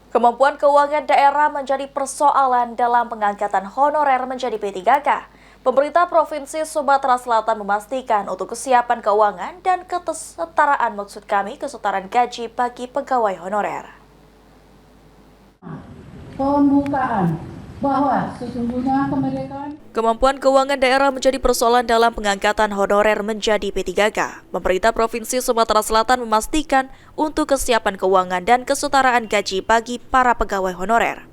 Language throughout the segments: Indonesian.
Kemampuan keuangan daerah menjadi persoalan dalam pengangkatan honorer menjadi P3K. Pemerintah Provinsi Sumatera Selatan memastikan untuk kesiapan keuangan dan kesetaraan kesetaraan gaji bagi pegawai honorer. Pembukaan bahwa sesungguhnya kemerdekaan Kemampuan keuangan daerah menjadi persoalan dalam pengangkatan honorer menjadi P3K. Pemerintah Provinsi Sumatera Selatan memastikan untuk kesiapan keuangan dan kesetaraan gaji bagi para pegawai honorer.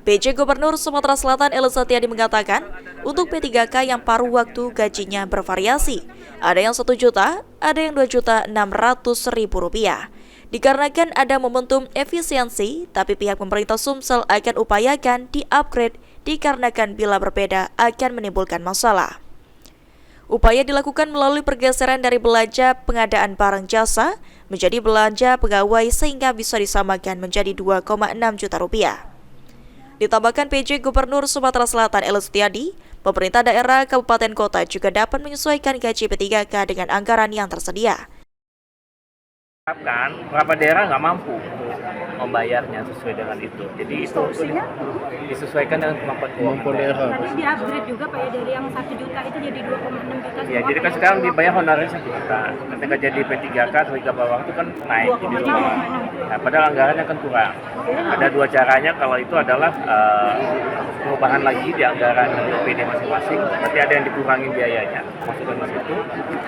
PJ Gubernur Sumatera Selatan Ely Setiadi mengatakan, untuk P3K yang paruh waktu gajinya bervariasi. Ada yang 1 juta, ada yang 2.600.000 rupiah. Dikarenakan ada momentum efisiensi, tapi pihak pemerintah Sumsel akan upayakan di-upgrade dikarenakan bila berbeda akan menimbulkan masalah. Upaya dilakukan melalui pergeseran dari belanja pengadaan barang jasa menjadi belanja pegawai sehingga bisa disamakan menjadi 2,6 juta rupiah. Ditambahkan PJ Gubernur Sumatera Selatan Ely Setiadi, pemerintah daerah kabupaten kota juga dapat menyesuaikan gaji P3K dengan anggaran yang tersedia. Beberapa daerah nggak mampu membayarnya sesuai dengan itu. Jadi itu disesuaikan dengan kemampuan daerah. Tadi di-upgrade juga Pak ya, dari yang 1 juta itu jadi 2,6 juta. Ya, jadi kan sekarang dibayar honornya 1 juta. Ketika jadi P3K sebagai bawah itu kan naik jadi 2,6. Nah, padahal anggarannya kan kurang. Ada 2 caranya, kalau itu adalah perubahan lagi di anggaran PD masing-masing. Berarti ada yang dikurangi biayanya, masukkan ke situ.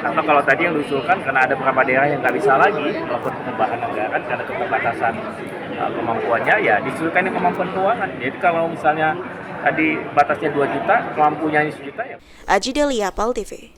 Atau kalau tadi yang diusulkan karena ada beberapa daerah yang nggak bisa lagi melakukan pengembangan anggaran karena keterbatasan kemampuannya, ya disesuaikan dengan kemampuan keuangan. Jadi kalau misalnya tadi batasnya 2 juta, kemampuannya 1 juta ya. Aji Delia, PAL TV.